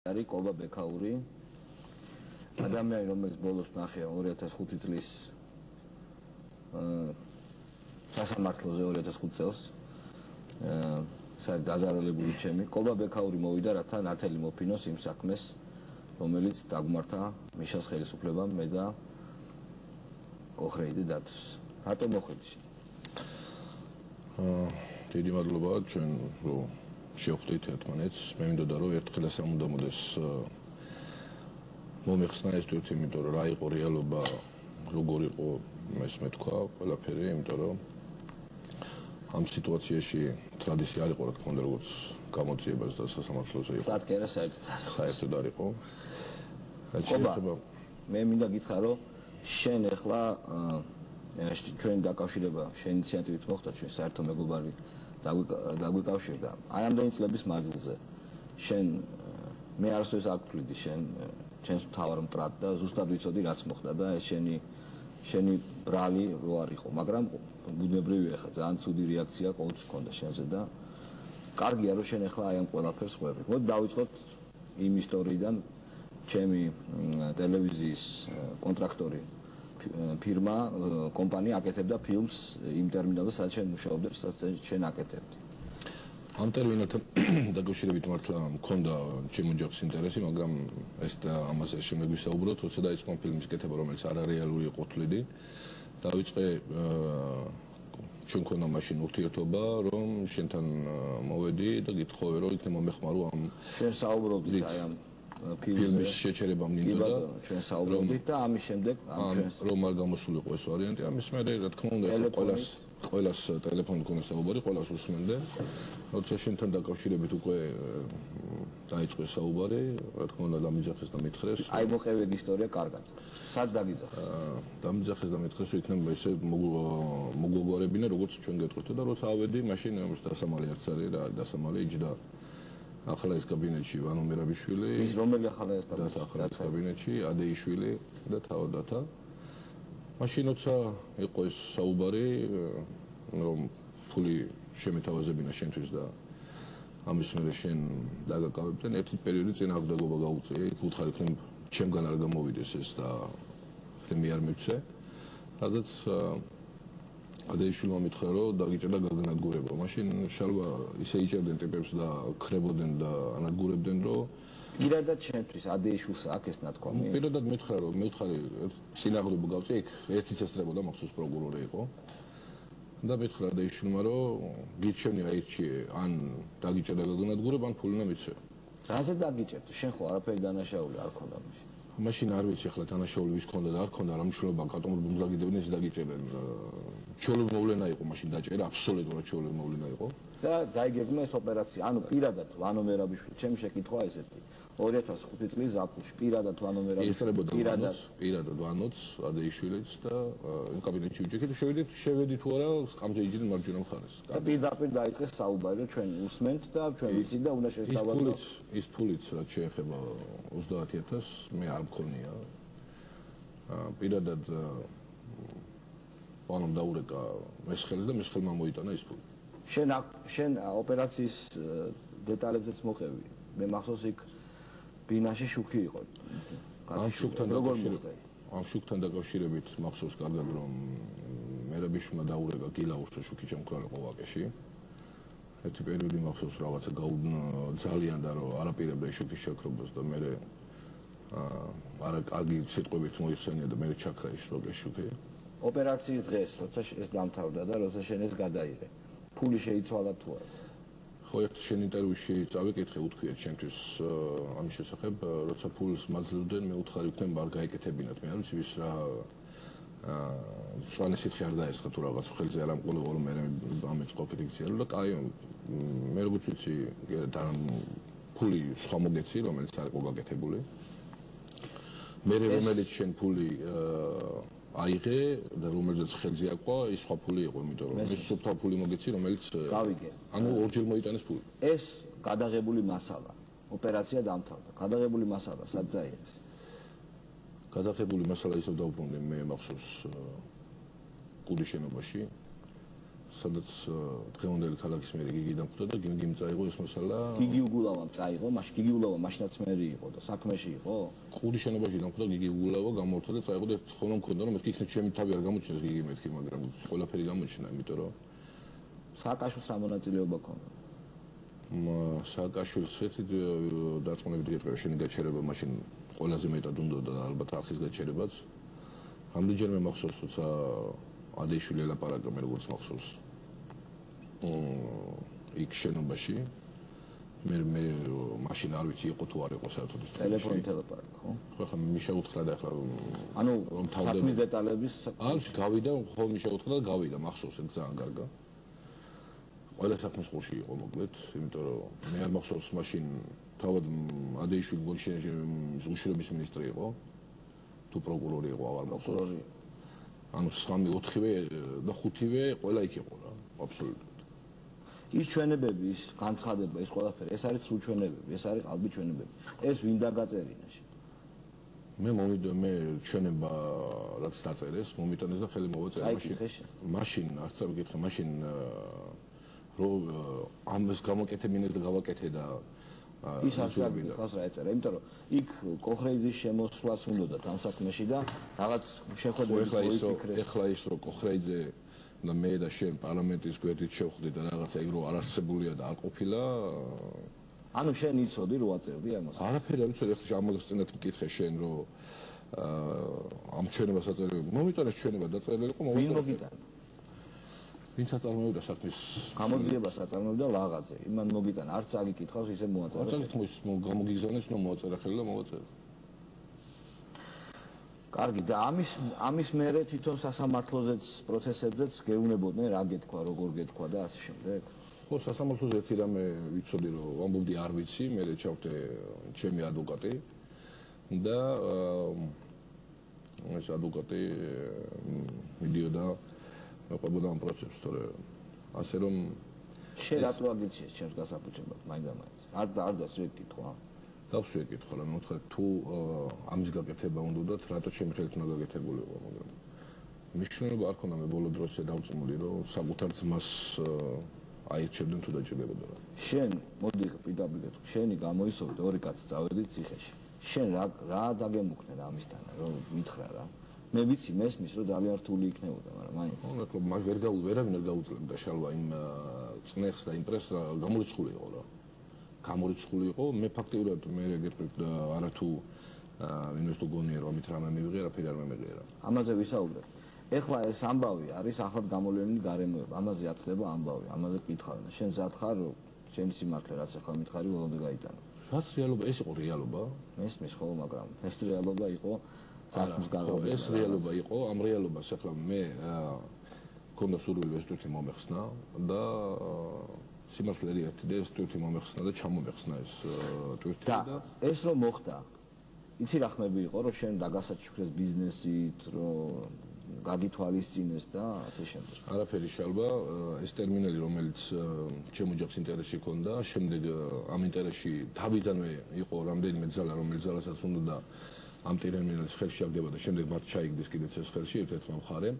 არის კობა ბექაური, ადამიანი, რომელიც ბოლოს ნახე 2005 წლის სასამართლოზე 2005 წელს ეს არის დაზარალებული ჩემი. კობა ბექაური მოვიდა, რათა ნათელი მოფინოს იმ საქმეს, რომელიც დაგმართა მიშას ხელისუფლებამ მე და ოხრეიდი დათოს. რატომ მოხვედი? დიდი მადლობა ჩვენ რომ შევხვდით ერთმანეთს. მე მინდოდა რომ ერთხელ სამუდამოდეს მომეხსნა ეს თვით, იმიტომ რომ რა იყო რეალობა, როგორ იყო ეს მე თქვა ყველაფერი, იმიტომ რომ ამ სიტუაციაში ტრადიცია არ იყო, რა თქმა უნდა, როგორც გამოძიებას და სასამართლოზე იყო. დადგერა საერთოდ არ იყო. მე მინდა გითხრა, რომ შენ ახლა ჩვენ დაკავშირება შენ ინიციატივით მოხდა, ჩვენ საერთო მეგობარი დაგვიკავშირდა. აი ამდენი წლების მანძილზე შენ მე არასდროს არ ვთვლიდი შენს მთავარ მტრად და ზუსტად ვიცოდი რაც მოხდა და ეს შენი ბრალი რო არ იყო, მაგრამ ბუნებრივია ხა ძალიან ცუდი რეაქცია ყოველთვის ჰქონდა შენზე და კარგია რომ შენ ახლა აი ამ ყველაფერს ხვევი. მოდი დავიწყოთ იმ ისტორიიდან. ჩემი ტელევიზიის კონტრაქტორი ფირმა, კომპანია აკეთებდა ფილმს იმ ტერმინალზე, სადაც შენ მუშაობდი, სადაც შენ აკეთებდი. ამ ტერმინალთან დაკავშირებით მართლა მქონდა ჩემი ოჯახის ინტერესი, მაგრამ ეს და ამაზე შემდეგ ვისაუბროთ, როცა დაიწყო ფილმის კეთება, რომელიც არარეალური იყო თვლიდი. დავიწყე ჩვენ ქონდა მაშინ ურთიერთობა, რომ შენთან მოვედი და გითხოვე, რომ იქნებ მომეხმარო ამ შენ საუბრობდით აი ამ ფილმის შეჩერება მინდოდა და ჩვენ საუბრობდით და ამის შემდეგ რომ არ გამოსულიყო ეს ვარიანტი, ამის მერე რა თქმა უნდა ყველას ტელეფონი ქონდა საუბარი, ყველას უსმენდე. როცა შენთან დაკავშირებით უკვე დაიწყო საუბარი, რა თქმა უნდა დამიძახეს და მითხრეს. აი მოყევი ისტორია კარგად. სად დაგიძახეს? დამიძახეს და მითხრეს, რომ იქნება ესე მოგვაგვარებინა, როგორც ჩვენ გეტყვით და როცა ავედი, მაშინ დასამალი არც არის რა, დასამალი იჯდა ახლა ეს კაბინეტში ვანო მერაბიშვილი. ის რომელი ახლა ეს კაბინეტში ადეიშვილი და თავდათა. მაშინ როცა იყო ეს საუბარი, რომ ფული შემეთავაზებინა შენთვის და ამის მერე შენ დაგაკავებდნენ, ერთი პერიოდი წინ აღდგობა გაუწია. იქ უთხარი ხომ ჩემგან არ გამოვიდეს ეს და მე არ მივცე. რადგან ადეიშვილმა მითხრა, რომ დაგიჭერდა გაგანადგურება. მაშინ შალვა ისე იჭერდნენ ტიპებს და ქრებოდნენ და ანადგურებდნენ, რომ პირადად ჩემთვის ადეიშვილს აქ ეს ნათქვამი. პირადად მითხრა, რომ მე ვთხარი წინაღრობა გავწია, იქ ერთიც ესწრებოდა, მახსოვს პროკურორი იყო. და მითხრა ადეიშვილმა, რომ გიჩვენი აირჩიე, ან დაგიჭერდა გაგანადგურება, ან ფული მიცე. რაზე დაგიჭერდა? შენ ხო არაფერი დანაშაული არ ქონდა მაშინ. მაშინ არ ვიცი ახლა დანაშაული ვის ქონდა და არ ქონდა, რა მნიშვნელობა კატომურ ბუნდს დაგიდებდნენ, ის დაგიჭერდნენ. ჩეულებრივი მოვლენა იყო მაშინ დაჭერა, აბსოლუტურად ჩეულებრივი მოვლენა იყო. და დაიგეგმა ეს ოპერაცია. ანუ პირადად ვანო მერაბიშვილი, ჩემი შეკითხვაა ესეთი. 2005 წლის ზაფხულში პირადად ვანო მერაბიშვილი პირადად ვანოც ადეიშვილიც და კაბინეტში ვიჭიქით, შევედი თუ არა, სკამზე იჯდნენ მარჯვენა მხარეს. და პირდაპირ დაიწყეს საუბარი, რომ ჩვენ უსმენთ და ჩვენ ვიცით და უნდა შეესაბამოთ. ის ფულიც რაც შეეხება 30.000 მე არ მქონია. პირადად ვანომ დაურეკა ეს ხელს და მის ხელმა მოიტანა ის ფული. შენ ოპერაციის დეტალებზეც მოყევი. მე მახსოვს იქ ბინაში შუქი იყო. ამ შუქთან დაკავშირებით მახსოვს კარგად, რომ მერაბიშვილმა დაურეკა გილაურსო შუქი ჩემკვრალ ყოვაკეში. ერთი პერიოდი მახსოვს რაღაცა ძალიან და რომ არაპირებდა შუქის შაქრობას და მე არა კარგი სიტყვებით მოიხსენია და მე ჩაქრა ის შუქი. ოპერაციის დღეს, როცა ეს დამთავრდა და როცა შენ ეს გადაიღე, ფული შეიცვალა თუ არა? ხო, ერთ შენ ინტერვიუში წავიკითხე, უთქვიეთ შენთვის ამის შესახებ, როცა ფულს მაძლევდნენ, მე უთხარი ვქნებ არ გაეკეთებინათ. მე არ ვიცი ვის რა წვანე სითხე არ დაესხა თუ რაღაც ხელზე არ ამყოლიყო, რომ მე ამეც ყოფილი გზიარო და კაი, მე როგორც ვიცი, ფული სხვა მოგეცი, რომელიც არ იყო გაკეთებული. მე რომელიც შენ ფული აიღე და რომელზეც ხელზე აკვა, ის სხვა ფული იყო, იმიტომ რომ ეს სუფთა ფული მოგეცი, რომელიც გავიგე. ანუ ორჯერ მოიტანეს ფული. ეს გადაღებული მასალა, ოპერაცია დამთავრდა. გადაღებული მასალა სად წაიღეს? გადაღებული მასალა ისევ დავუბრუნდი მე მახსოვს კუდის შენობაში. სადაც დღევანდელი ქალაქის მერი გიგი დამხვდა და გიგიმ წაიღო ეს მოსალა. გიგი უგულავამ წაიღო, მაშინ გიგი უგულავა მაშინაც მერი იყო და საქმეში იყო. ყურის შენობაში დამხვდა გიგი უგულავა, გამორთა და წაიღო და ხოლმე მქონდა რომ მეთქი იქნებ ჩემი თავი არ გამოჩნდეს გიგი მეთქი, მაგრამ ყველაფერი გამოჩნდა, იმიტომ რომ სააკაშვილს რა მონაწილეობა ქონდა? სააკაშვილს ერთი დარწმუნებით გეტყვი რომ შენი გაჩერება მაშინ ყველაზე მეტად უნდა და ალბათ არხის გაჩერებაც. ამდენჯერმე მახსოვს თუცა ადეიშვილი ელაპარაკა მე როგორც მახსოვს. იქ შენობაში მე მაშინ არ ვიცი იყო თუ არ იყო საერთოდ ის ტელეფონით ელაპარაკა, ხო? ხო ხა მიშა უთხრა და ახლა ანუ რომ თავდები საქმის დეტალების არ გავიდა ხო მიშა უთხრა და გავიდა მახსოვს ეს ძალიან კარგა. ყველა საქმის ყურში იყო მოკლედ, იმიტომ რომ მე არ მახსოვს მაშინ თავად ადეიშვილი ბოლშევიკი უშუალობის მინისტრი იყო. თუ პროკურორი იყო აღარ მახსოვს. ანუ 3-4-ვე და 5-ვე ყველა იქ იყო რა, აბსოლუტურად. ის ჩვენებები, ის განცხადება, ეს ყველაფერი, ეს არის სრულ ჩვენებები, ეს არის ყალბი ჩვენებები. ეს ვინ დაგაწერინა შე? მე ჩვენება რაც დაწერეს, მომიტანეს და ხელი მოვაწერე მაშინ არც წავიკითხე, მაშინ რომ ამას გამოკეთებინეს და გავაკეთე და ის არც ხას რა ეწერა, იმიტომ რომ იქ კოხრეიძის შემოსვლაც უნდოდა თან საქმეში და რაღაც შეხვედრების მოიფიქრეს. ეხლა ის რომ კოხრეიძე და მე და შენ პარლამენტის გვერდით შევხვდით და რაღაცა ეგ რო არ არსებულია და არ ყოფილა. ანუ შენ იცოდი რო აწერდი ამას? არაფერი არ ვიცოდი, ეხლა ამას წინათ მკითხე შენ რომ ამ ჩვენებას აწერე. მომიტანეს ჩვენება დაწერილი იყო, ვინ მოგიტანა? ვინც აწარმოებდა საქმის გამოძიებას აწარმოებდა ლაღაძე. იმან მოგიტანა, არც აგიკითხავს, ისე მოაწერა. არც აგიკითხავს, გამოგიგზავნეს, ნუ მოაწერა ხელი და მოაწერა. კარგი, და ამის მერე თვითონ სასამართლოზეც პროცესებზეც გეუნებოდნენ რა გეთქვა, როგორ გეთქვა და ასე შემდეგ. ხო, სასამართლოზე ერთი რამე ვიცოდი რომ ვამბობდი არ ვიცი, მე ჩავხდე ჩემი ადვოკატი და ეს ადვოკატი მიდიოდა ყვებოდა ამ პროცესს, თორე ასე რომ შენ რატო აგიჩეს ჩემს გასაფუჭებად მაინდა-მაინც? არ დასვე კითხვა. დავსვე კითხვა, რომ მოთხრა თუ ამის გაკეთება უნდათ, რატო ჩემი ხელით უნდა გაკეთებულიყო, მაგრამ მნიშვნელობა არ ქონდა, მე ბოლო დროს დავწმუნდი, რომ საკუთარ ძმას აირჩევდნენ თუ დაჭირდებოდა რა. შენ მოდი პირდაპირ შენი გამოისოვდი ორი კაცი წავედით ციხეში. შენ რა დაგემუქნე ამისთან, რომ მითხრა რა. მე ვიცი მესმის რომ ძალიან რთული იქნებოდა, მაგრამ მაინც. ხო, მაგრამ მაგ ვერავინ ვერ გაუძლებდა შალვა იმ წნეხს და იმ პრესს რა გამორიცხული იყო რა. გამორიცხული იყო, მე ფაქტიურად მე გეტყვით და არათუ ვინმეს თუ გონია რომ ამით რამე მივიღე, არაფერი არ მემეღერა. ამაზე ვისაუბრებ. ეხლა ეს ამბავი არის ახლად გამოვლენილი გარემოება. ამაზე აწდება ამბავი, ამაზე კითხავენ. შენ მზად ხარ რომ შენი სიმართლე რაც ახლა მითხარი ბოლომდე გაიტანო. რაც რეალობა, ეს იყო რეალობა. მესმის ხო, მაგრამ ეს რეალობა იყო საქმის გაღობება. ეს რეალობა იყო, ამ რეალობას ახლა მე მქონდა სურვილი ეს თვითი მომეხსნა და სიმართლე ერთი და ეს თვითი მომეხსნა და ჩამომეხსნა ეს თვითი და ეს რომ მოხდა. იცი რა ხმები იყო, რომ შენ დაგასაჩუქრეს ბიზნესით, რომ გაგითვალისწინეს და ასე შემდეგ. არაფერი შალვა, ეს ტერმინალი რომელიც ჩემ ოჯახს ინტერესი ჰქონდა, შემდეგ ამ ინტერესში თავიდანვე იყო რამდენიმე ძალა, რომელიც ძალასაც უნდა და ამ ტერმინალის ხელში აღდება და შემდეგ მათ ჩაიგდეს კიდეც ეს ხელში ერთ-ერთმა მხარემ.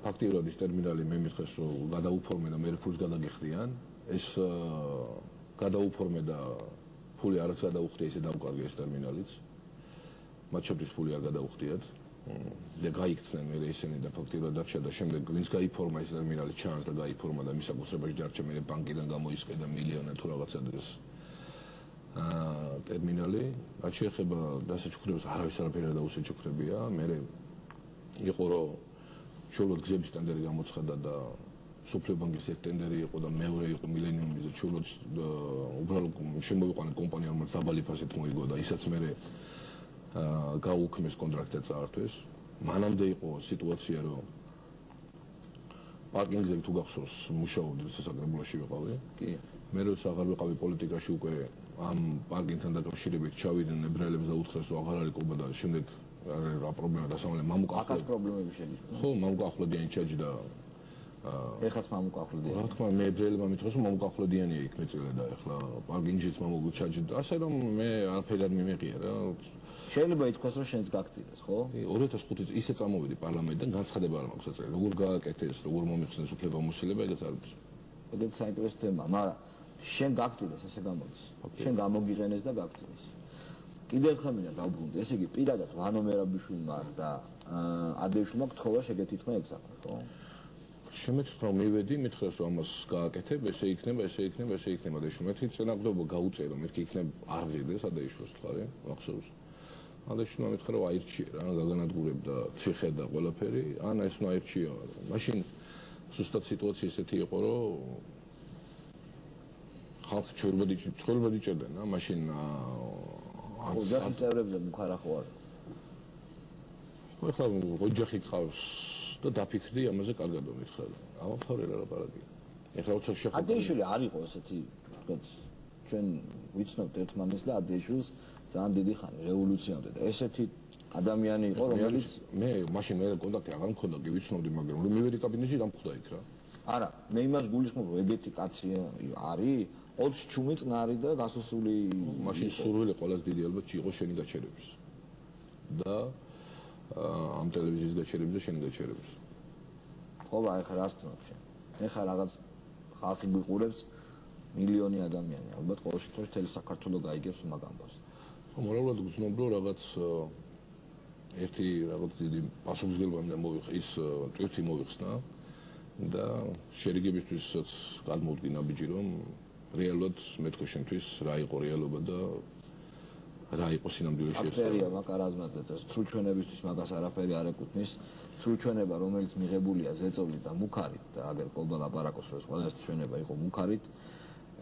ფაქტიურად ის ტერმინალი მე მითხეს რომ გადაუფორმე და მე ფულს გადაგიხდიან. ეს გადაუფორმე და ფული არც გადაუხდია, ისე დავკარგე ეს ტერმინალიც. მათ შორის ფული არ გადაუხდიათ. და გაიქცნენ მე ისინი და ფაქტიურად დარჩა და შემდეგ ვინც გაიფორმა ეს ტერმინალი ჩანს და გაიფორმა და მის საკუთრებაში დარჩა მე ბანკიდან გამოისყიდა მილიონი თუ რაღაცა ეს ტერმინალი. რაც შეეხება დასაჩუქრებას, არავის არაფერი არ დაუსაჩუქრებია. მე იყო რომ შუალოდ გზების ტენდერი გამოცხადა და სოფლიო ბანკის ერთ ტენდერი იყო და მეორე იყო მილენიუმის და შუალოდ უბრალოდ შემოვიყვანა კომპანია რომელიც დაბალი ფასით მოიგო და ისაც მე გაუქმეს კონტრაქტი წაართვეს. მანამდე იყო სიტუაცია რომ პარკინგზე თუ გახსოვს მუშაობდი სასაკრებულოში ვიყავი. კი. მე როცა აღარ ვიყავი პოლიტიკაში უკვე ამ პარკინგთან დაკავშირებით ჩავიდნენ ებრაელებს და უთხრეს რომ აღარ არის ყობა და შემდეგ რა პრობლემა დასამალე მამუკა ახალ პრობლემები შეგვიძლია. ხო, მამუკა ახლოდიანი ჩაჯდა ეხაც მამუკა ახლოდიანი. რა თქმა უნდა მე ებრაელებმა მითხრეს რომ მამუკა ახლოდიანია იქ მეწილე და ეხლა პარკინგშიც მამუკა ჩაჯდა. ასე რომ მე არაფერი არ მიმეღია რა. შეიძლება ითქვას რომ შენც გაგწირეს, ხო? 2005 წელს ისე წამოვიდი პარლამენტიდან, განცხადება არ მაქვს აწერილი. როგორ გააკეთეს, როგორ მომიხსნეს უფლებამოსილება, ეგეც არ ვიცი. ეგეც საინტერესო თემაა, მაგრამ შენ გაგწირეს, ესე გამოდის. შენ გამოგიყენეს და გაგწირეს. კიდევ ხა მინდა დავბრუნდე, ესე იგი პირადად ვანო მერაბიშვილმა და ადეიშვილმა გთხოვა შეგეთითხნა ეგ საქმე, ხო? შემეთქვა მივედი, მითხრას რომ ამას გააკეთებ, ესე იქნება, ესე იქნება, ესე იქნება და შემეთქი წინააღმდეგობა გაუწერო, მეთქი იქნება არ ღირდეს ადეიშვილს თქვარი, მახსოვს. ადეიშვილმა მითხრა რომ აირჩიე რა, გაგანადგურებდა ციხე და ყველაფერი, ან ეს ნაირჩია. მაშინ ზუსტად სიტუაცია ესეთი იყო, რომ ხალხი ცხოვრებად იჭერდნენ, მაშინ ოჯახის წევრებზე მუხარა ხო არ? ხო, ოჯახი ყავს და დაფიქრდი ამაზე კარგად მითხრა. ამაფრე რა ლაპარაკია. ეხლა უცხო შეხვედრა. ადეიშვილი არ იყო ესეთი, ვთქვათ, ჩვენ ვიცნობთ ერთმანეთს და ადეიშვილს ძალიან დიდი ხანი რევოლუციამდე და ესეთი ადამიანი იყო, რომელიც მე მაშინ მე კონტაქტი აღარ მქონდა, კი ვიცნობდი, მაგრამ რომ მივედი კაბინეტში დამხვდა იქ რა. არა, მე იმას გულისხმობ, რომ ეგეთი კაცი არის, 20 ჩუმი წყნარი და გასასული მაშინ სურვილი ყველაზე დიდი ალბათ იყო შენი გაჩერების. და ამ ტელევიზიის გაჩერების და შენი გაჩერების. ხო, ახლა რას გწნობ შენ? ეხლა რაღაც ხალხი გვიყურებს, მილიონი ადამიანი, ალბათ ყოველ შემთხვევაში მთელი საქართველოს გაიგებს მაგ ამბავს. ხო, მორალურად გრძნობ, რომ რაღაც დიდი პასუხისმგებლობა მოვიხსნა, ის ტვირთი მოვიხსნა და შერიგებისთვისაც გადმოვდგინა ბიჭი, რომ რეალურად მეთქო შენთვის რა იყო რეალობა და რა იყო სინამდვილეში შეცდომა. აფერია მაკარაზმაძე წეს, თრუჩვენებისთვის მაგას არაფერი არ ეკუთვნის. თრუჩვენება, რომელიც მიღებულია ზეწოლით და მუქარით და აგერ ყობა ლაპარაკობს, რომ ეს ყველა თრუჩვენება იყო მუქარით,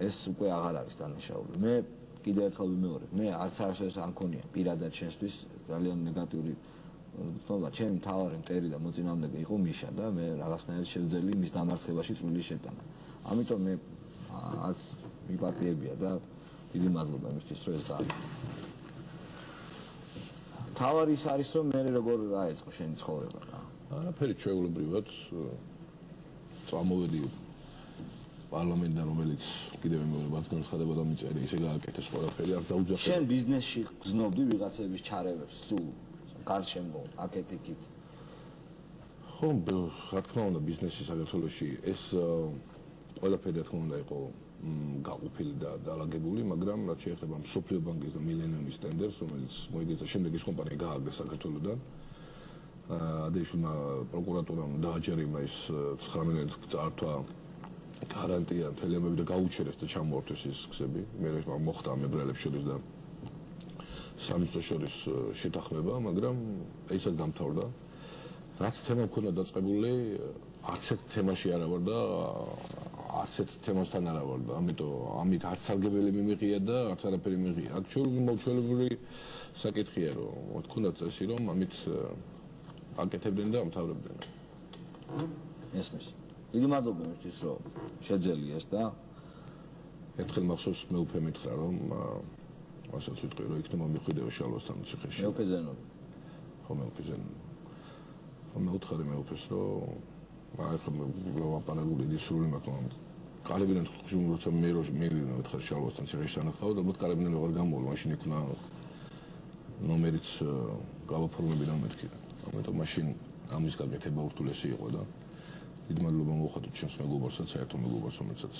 ეს უკვე აღარ არის დანაშაული. მე კიდევ ერთხელ ვიმეორებ, მე არც არასოდეს არ მქონია პირადად შენთვის ძალიან ნეგატიური თქმა, ჩემი მთავარი მტერი და მოწინააღმდეგე იყო მიშა და მე რაღაცნაირად შევძელი მის დამარცხებაში წვლილი შეტანა. ამიტომ მე არც მიპატიებია და დიდი მადლობა იმისთვის, რომ ეს გააკეთა. თავარი ის არის, რომ მე როგორ დაეწყო შენი ცხოვრება რა. არაფერი ჩვეულებრივად წამოვედი პარლამენტიდან, რომელიც კიდევ იმეორებას განცხადება და მიწერე, ისე გააკეთეს ყველაფერი, არც დაუძახე. შენ ბიზნესში გზნობდი ვიღაცების ჩარევებს, სულ გარშემო, აკეთიკით. ხო, რა თქმა უნდა, ბიზნესი საქართველოში ეს ყველაფერი რა თქმა უნდა იყო გაყოფილი და დაალაგებული, მაგრამ რაც შეეხება მსოფლიო ბანკის და მილენიუმის ტენდერს, რომელიც მოიგეცა შემდეგ ეს კომპანია გააგდეს საქართველოდან. ადეიშვილმა პროკურატურამ დააჯერიმა ის 19 წართვა გარანტია თელემები და გაუჩერეს და ჩამოართვეს ის ქსები. მე მოხდა მებრალებს შორის და სამიწო შორის შეთანხმება, მაგრამ ესაც დამთავრდა. რაც თემა მქონდა დაწყებული, არც ერთ თემაში არა ვარ და არც ერთ თემასთან არა ვარ და ამით არც სარგებელი მიმიღია და არც არაფერი მიმიღია. აქ ჩვეულებრივი საკითხია, რომ თქონდა წესი, რომ ამით აკეთებდნენ და ამთავრებდნენ. ესმის. დიდი მადლობა იმისთვის, რომ შეძელი ეს და ერთხელ მახსოვს მე უფე მითხრა, რომ ასაც ვიტყვი, რომ იქნება მიხვიდეო შალვასთან ციხეში. მე უფეზენო. ხო, მე უფეზენო. ხო, მე უთხარი მე უფეს, რომ ახლა ლაპარაკული ისრული მაქვს. კარებიდან როცა მე მივიხარ შალვასთან ციხეში სანახავ და მოთ კარებიდან როგორ გამოვალ, მაშინ იქნა ნომერიც გავაფორმები და მეთქი. ამიტომ მაშინ ამის გაკეთება ურთულესი იყო და დიდი მადლობა მოუხატოთ ჩემს მეგობარსაც, საერთო მეგობარს, რომელსაც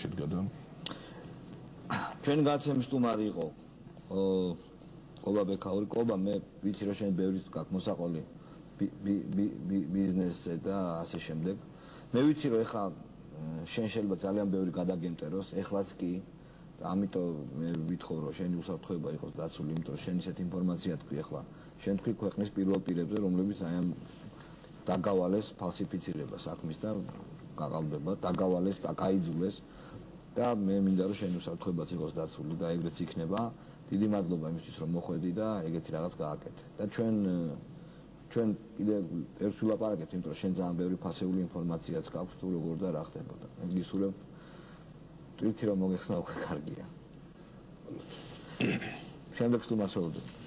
შედგადა. ჩვენ გაცემ სტუმარი იყო ყობა ბექაური. ყობა, მე ვიცი რომ შენ ბევრი გაქვს მოსაყოლი ბიზნესზე და ასე შემდეგ. მე ვიცი რომ ეხლა შენ შეიძლება ძალიან ბევრი გადაგემტეროს, ეხლაც კი და ამიტომ მე ვითხოვ რომ შენი უსაფრთხოება იყოს დაცული, იმიტომ რომ შენ ისეთ ინფორმაცია თქვი ეხლა. შენ თქვი ქვეყნის პირველ პირებზე, რომლებიც აიან დაგავალეს ფალსიფიცირება საქმის და გაყალბება, დაგავალეს და გაიძულეს და მე მინდა რომ შენი უსაფრთხოებაც იყოს დაცული და ეგრეც იქნება. დიდი მადლობა იმისთვის რომ მოხვედი და ეგეთი რაღაც გააკეთე. და ჩვენ კიდევ ერთს ვილაპარაკებთ, იმიტომ რომ შენ ძალიან ბევრი ფასეული ინფორმაციაც გაქვს თუ როგორ და რა ხდებოდა. მე გისურვებ ტვირთი რომ მოგეხსნა უკვე კარგია. შემდეგ სტუმარს ვეუბნები.